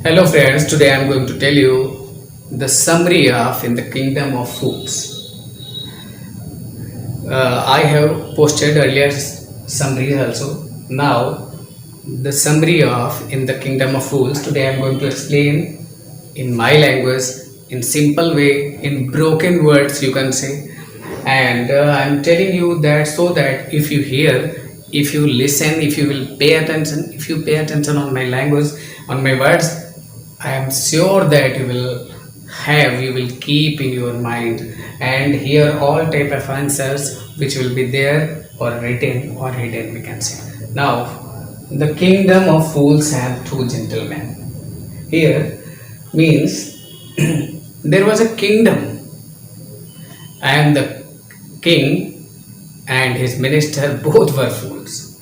Hello friends, today I am going to tell you the summary of In the Kingdom of Fools. I have posted earlier summaries also. Now the summary of In the Kingdom of Fools. Today I am going to explain in my language, in simple way, in broken words you can say. And I am telling you that so that if you hear, if you listen, if you will pay attention, if you pay attention on my language, on my words, I am sure that you will keep in your mind and hear all type of answers which will be there or written or hidden, we can say. Now, the kingdom of fools have two gentlemen. Here means there was a kingdom and the king and his minister both were fools.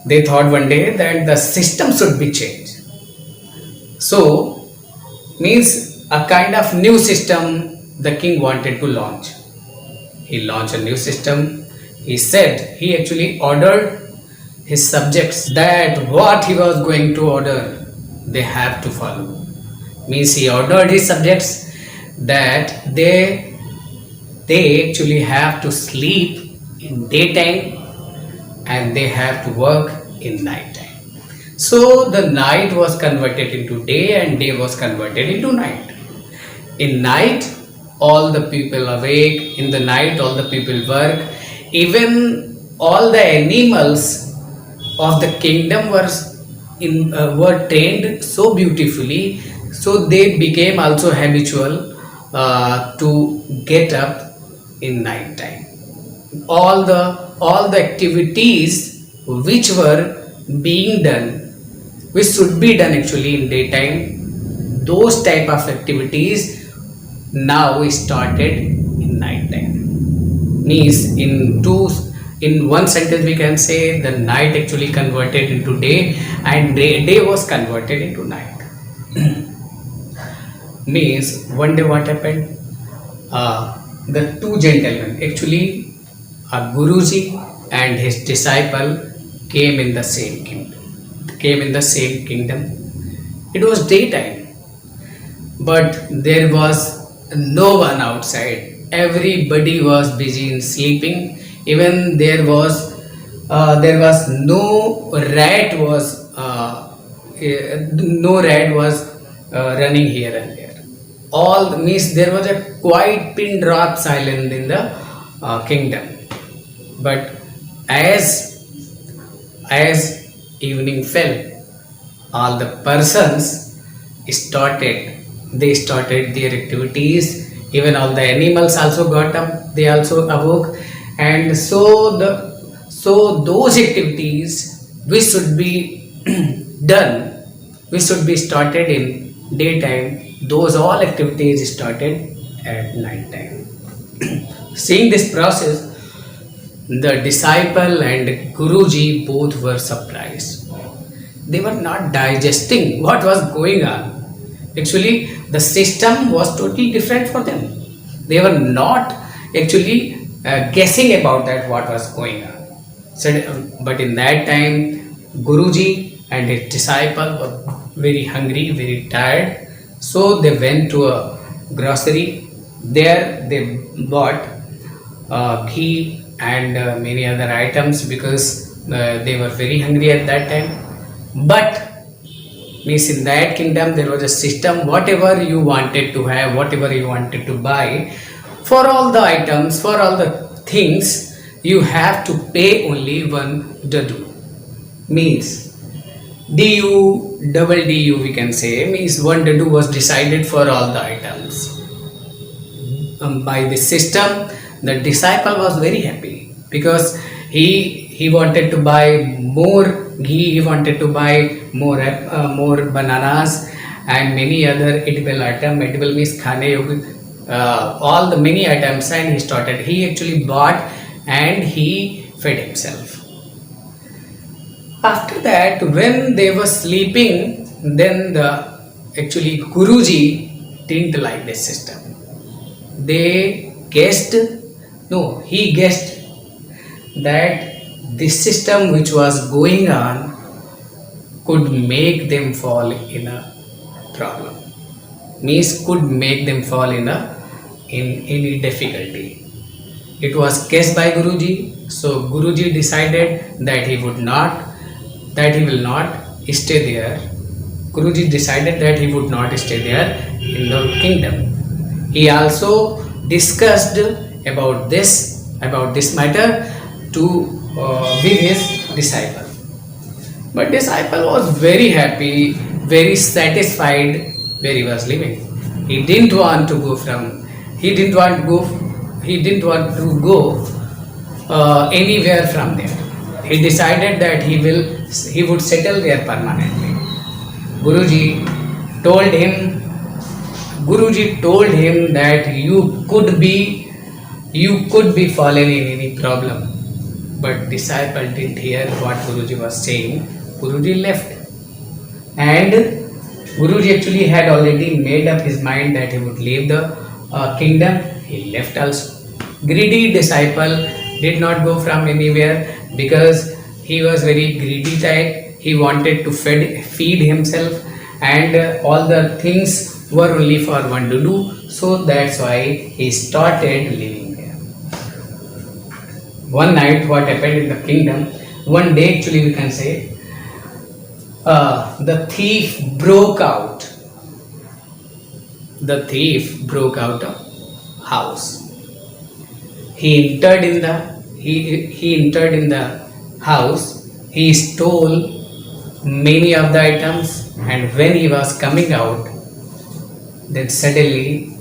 They thought one day that the system should be changed. So, means a kind of new system the king wanted to launch. He launched a new system. He said, he actually ordered his subjects that what he was going to order, they have to follow. Means he ordered his subjects that they actually have to sleep in daytime and they have to work in night time. So the night was converted into day and day was converted into night. In night, all the people awake. In the night, all the people work. Even all the animals of the kingdom were trained so beautifully, so they became also habitual to get up in night time. All the activities which were being done, which should be done actually in daytime, those type of activities now started in night time. Means in one sentence we can say the night actually converted into day and day was converted into night. Means one day what happened, the two gentlemen, actually a Guruji and his disciple came in the same kingdom. It was daytime, but there was no one outside. Everybody was busy in sleeping. Even there was no rat was running here and there. All means there was a quiet pin drop silence in the kingdom. But as evening fell, all the persons started their activities. Even all the animals also got up, they also awoke, and so those activities which should be done, which should be started in daytime, those all activities started at night time. Seeing this process, the disciple and Guruji both were surprised. They were not digesting what was going on. Actually, the system was totally different for them. They were not actually guessing about that what was going on. So, but in that time, Guruji and his disciple were very hungry, very tired. So they went to a grocery. There they bought ghee and many other items because they were very hungry at that time. But means in that kingdom there was a system, whatever you wanted to have, whatever you wanted to buy, for all the items, for all the things, you have to pay only one dadu. Means double du we can say, means one dadu was decided for all the items. By this system, the disciple was very happy because he wanted to buy more ghee, he wanted to buy more bananas and many other edible items. Edible means khane yogi, all the many items, and he actually bought and he fed himself. After that, when they were sleeping, then actually Guruji didn't like this system. He guessed that this system which was going on could make them fall in a problem, means could make them fall in any difficulty. It was guessed by Guruji, so Guruji decided that he will not stay there. Guruji decided that he would not stay there in the kingdom. He also discussed about this matter to with his disciple. But disciple was very happy, very satisfied where he was living. He didn't want to go from. He didn't want to go. He didn't want to go anywhere from there. He decided that he would settle there permanently. Guruji told him. Guruji told him that you could be fallen in any problem. But disciple didn't hear what Guruji was saying. Guruji left, and Guruji actually had already made up his mind that he would leave the kingdom. He left also. Greedy disciple did not go from anywhere because he was very greedy type. He wanted to feed himself, and all the things were only for one to do. So that's why he started living there. One night, what happened in the kingdom? One day, actually, we can say, the thief broke out. The thief broke out of house. He entered in the house. He stole many of the items, and when he was coming out, then suddenly,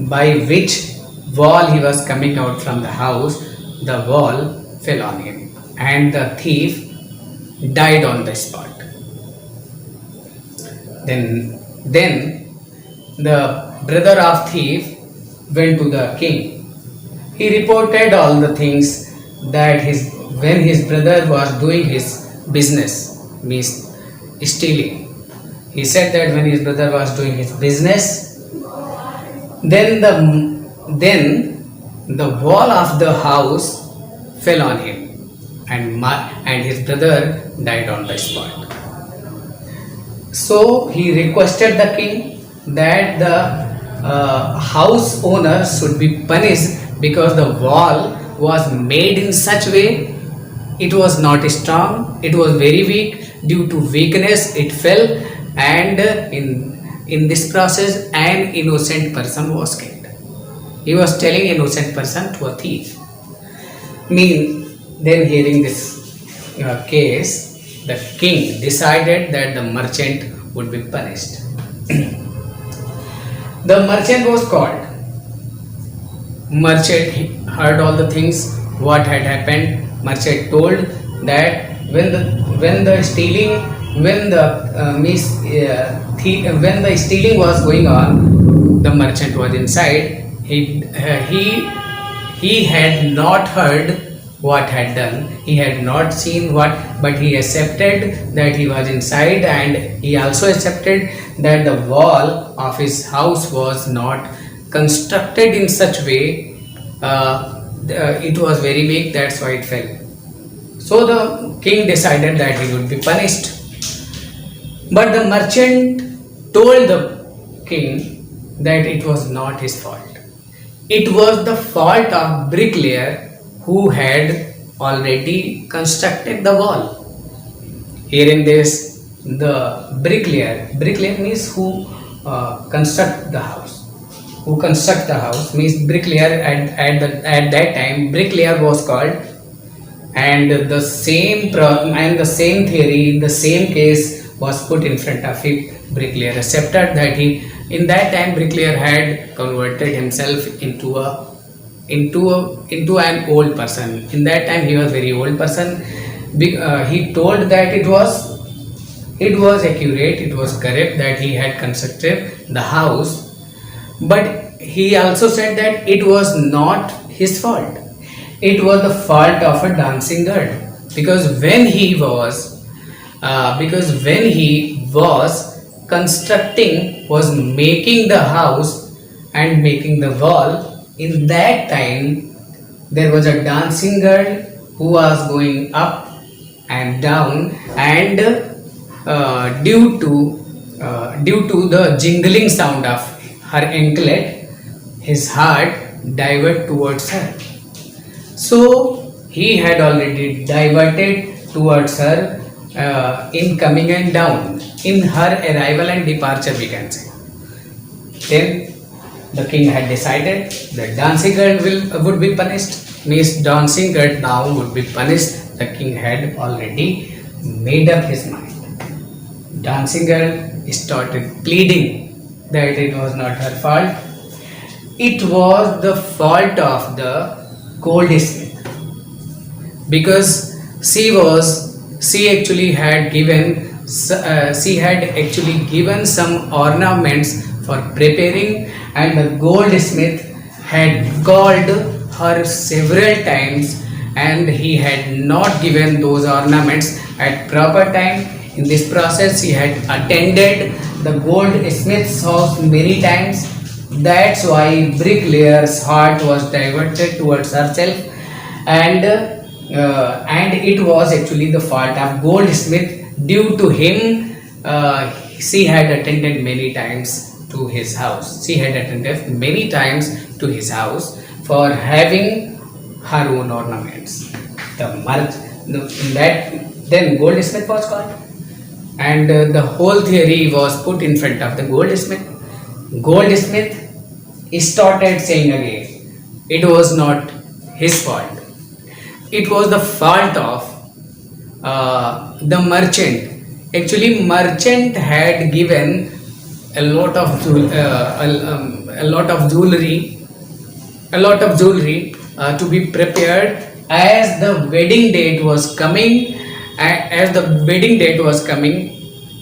by which wall he was coming out from the house, the wall fell on him, and the thief died on the spot. Then the brother of thief went to the king. He reported all the things that when his brother was doing his business, means stealing. He said that when his brother was doing his business, then the wall of the house fell on him, and his brother died on the spot. So he requested the king that the house owner should be punished because the wall was made in such way, it was not strong, it was very weak. Due to weakness it fell, and in this process an innocent person was killed. He was telling innocent person to a thief. Then hearing this case, the king decided that the merchant would be punished. The merchant was called. Merchant heard all the things what had happened. Merchant told that when the stealing was going on, the merchant was inside. He had not heard what had done. He had not seen what, but he accepted that he was inside, and he also accepted that the wall of his house was not constructed in such way. It was very weak, that's why it fell. So the king decided that he would be punished. But the merchant told the king that it was not his fault. It was the fault of bricklayer who had already constructed the wall. Hearing this, the bricklayer means who construct the house. Who construct the house means bricklayer. At that time, bricklayer was called, and the same theory, the same case was put in front of him. Bricklayer accepted that in that time bricklayer had converted himself into an old person. In that time he was very old person. He told that it was accurate, it was correct that he had constructed the house, but he also said that it was not his fault. It was the fault of a dancing girl, because when he was constructing, was making the house and making the wall, in that time there was a dancing girl who was going up and down, and due to the jingling sound of her anklet, his heart diverted towards her. So he had already diverted towards her in coming and down, in her arrival and departure, we can say. Then the king had decided that dancing girl would be punished. Means dancing girl now would be punished. The king had already made up his mind. Dancing girl started pleading that it was not her fault. It was the fault of the goldsmith, because she actually had given some ornaments for preparing, and the goldsmith had called her several times, and he had not given those ornaments at proper time. In this process, he had attended the goldsmith's house many times. That's why bricklayer's heart was diverted towards herself, and it was actually the fault of goldsmith. Due to him, she had attended many times to his house. She had attended many times to his house for having her own ornaments. Then goldsmith was called, and the whole theory was put in front of the goldsmith. Goldsmith started saying again, it was not his fault. It was the fault of the merchant. Actually, merchant had given a lot of jewelry to be prepared as the wedding date was coming.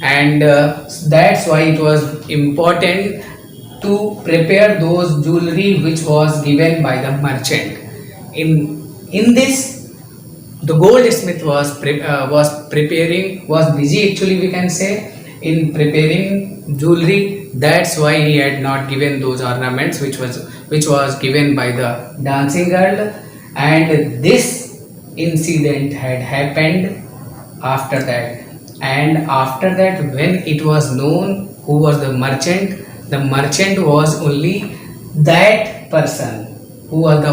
And that's why it was important to prepare those jewelry which was given by the merchant. In this, the goldsmith was busy, actually we can say, in preparing jewelry. That's why he had not given those ornaments which was given by the dancing girl. And this incident had happened after that. And after that, when it was known who was the merchant was only that person who was the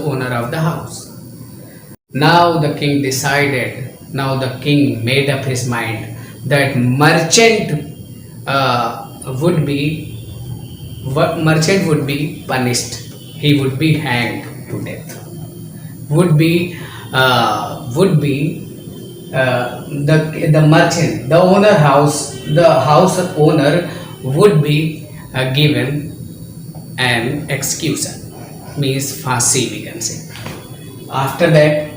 owner of the house. Now the king made up his mind that merchant would be punished. He would be hanged to death. The merchant, the house owner would be given an execution, means phansi, we can say. After that,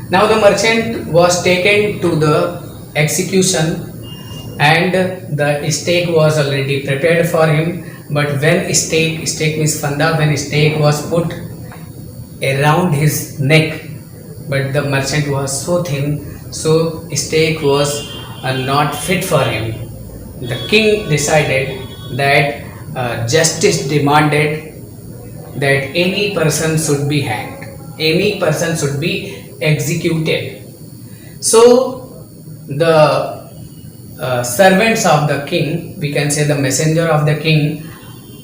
now the merchant was taken to the execution, and the stake was already prepared for him. But when stake means fanda, when stake was put around his neck, but the merchant was so thin, so stake was not fit for him. The king decided that justice demanded that any person should be hanged, any person should be executed. So the servants of the king, we can say the messenger of the king,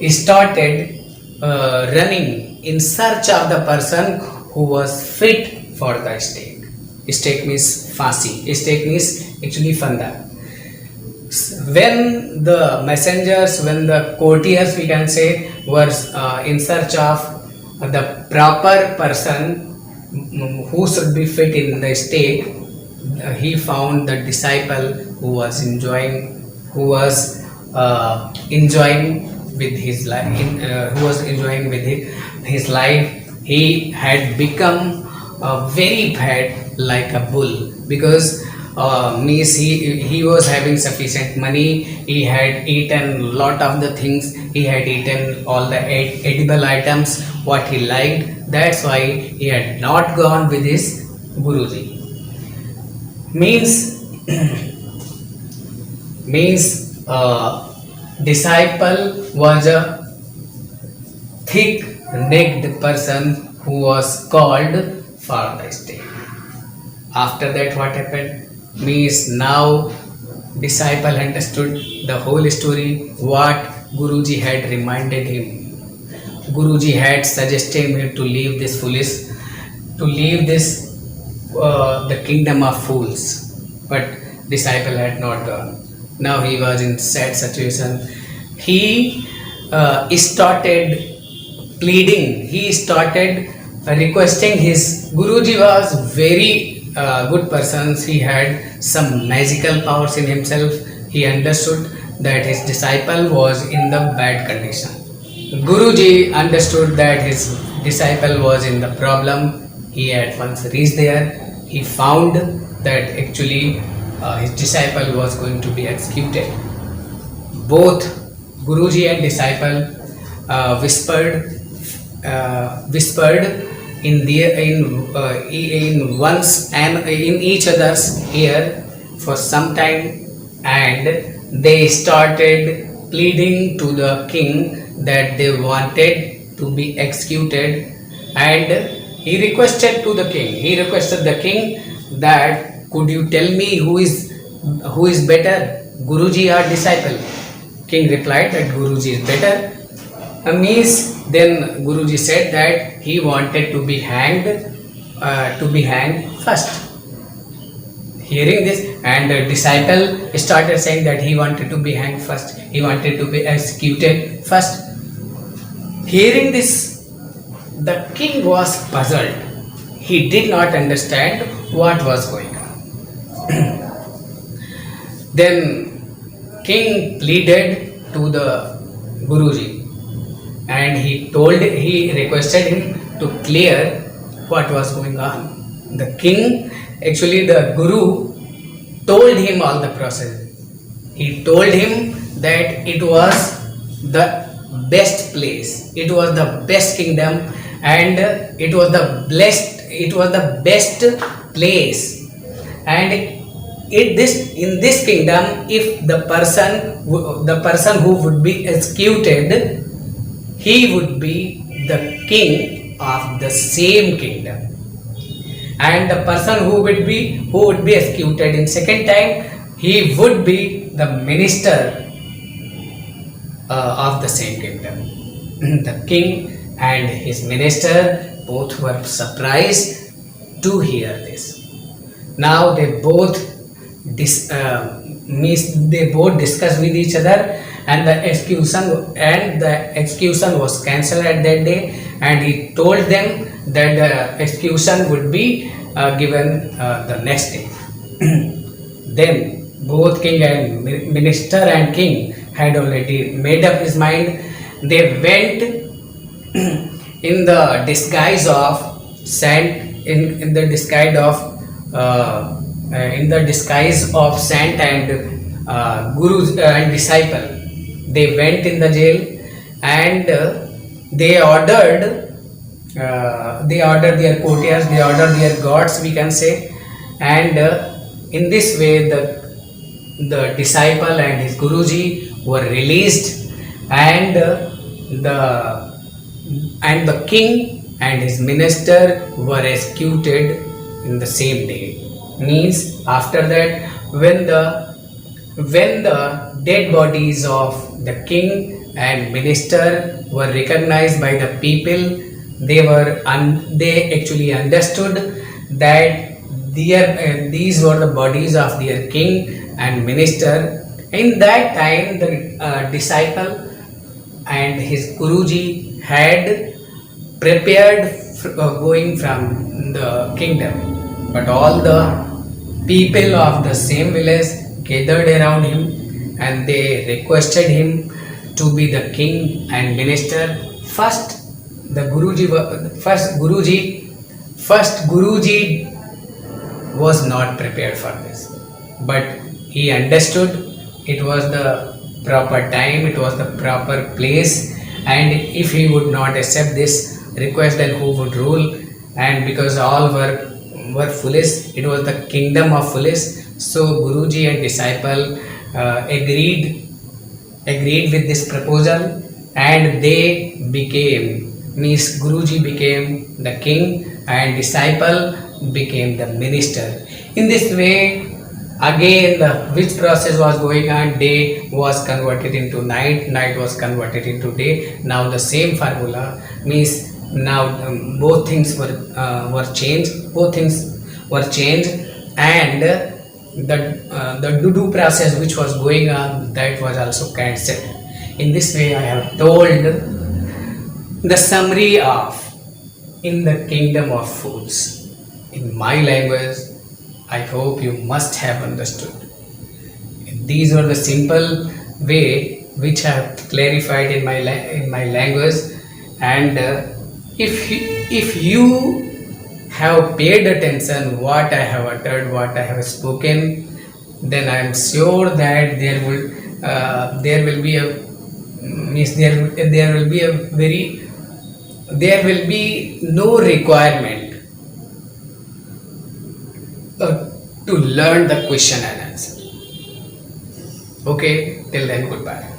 started running in search of the person who was fit for the stake. Stake means phansi. Stake means actually fanda. When the messengers, when the courtiers, we can say, were in search of the proper person who should be fit in the stake, he found the disciple who was enjoying with his life. He had become very fat like a bull, because means he was having sufficient money. He had eaten lot of the things. He had eaten all the edible items what he liked. That's why he had not gone with his Guruji. Means disciple was a thick-necked person who was called for the stake. After that, what happened? Means now disciple understood the whole story, what Guruji had reminded him. Guruji had suggested him to leave this the kingdom of fools, but disciple had not gone. Now he was in sad situation. He started pleading. He started requesting his Guruji was very good person. He had some magical powers in himself. He understood that his disciple was in the bad condition. Guruji understood that his disciple was in the problem. He at once reached there. He found that actually his disciple was going to be executed. Both Guruji and disciple whispered in once and in each other's ear for some time, and they started pleading to the king that they wanted to be executed, and he requested the king that could you tell me who is better, Guruji or disciple? King replied that Guruji is better. Then Guruji said that he wanted to be hanged first. Hearing this, and the disciple started saying that he wanted to be hanged first, he wanted to be executed first. Hearing this, the king was puzzled. He did not understand what was going on. Then king pleaded to the Guruji, and he requested him to clear what was going on. The Guru told him all the process. He told him that it was the best place, it was the best kingdom, and it was the best place. And in this kingdom, if the person who would be executed, he would be the king of the same kingdom, and the person who would be executed in second time, he would be the minister of the same kingdom. The king and his minister both were surprised to hear this. Now they both discussed with each other, and the execution was cancelled at that day, and he told them that the execution would be given the next day. Then both king and minister and king had already made up his mind. They went in the disguise of saint, in the disguise of saint and guru and disciple. They went in the jail, and they ordered their courtiers, they ordered their guards, we can say, and in this way the disciple and his Guruji were released, and the king and his minister were executed in the same day. Means after that, when the dead bodies of the king and minister were recognized by the people, they actually understood that these were the bodies of their king and minister. In that time, the disciple and his Guruji had prepared going from the kingdom, but all the people of the same village gathered around him, and they requested him to be the king and minister. First Guruji was not prepared for this, but he understood it was the proper time, it was the proper place, and if he would not accept this request, then who would rule? And because all were foolish, it was the kingdom of foolish. So Guruji and disciple agreed with this proposal, and they Guruji became the king and disciple became the minister. In this way, Again, which process was going on? Day was converted into night, night was converted into day. Now the same formula means now both things were changed. Both things were changed, and the do process which was going on, that was also cancelled. In this way, I have told the summary of in the kingdom of fools in my language. I hope you must have understood. These are the simple way which I have clarified in my language, and if you have paid attention what I have uttered, what I have spoken, then I am sure that there will be a means there will be a very there will be no requirement to learn the question and answer. Okay, till then, goodbye.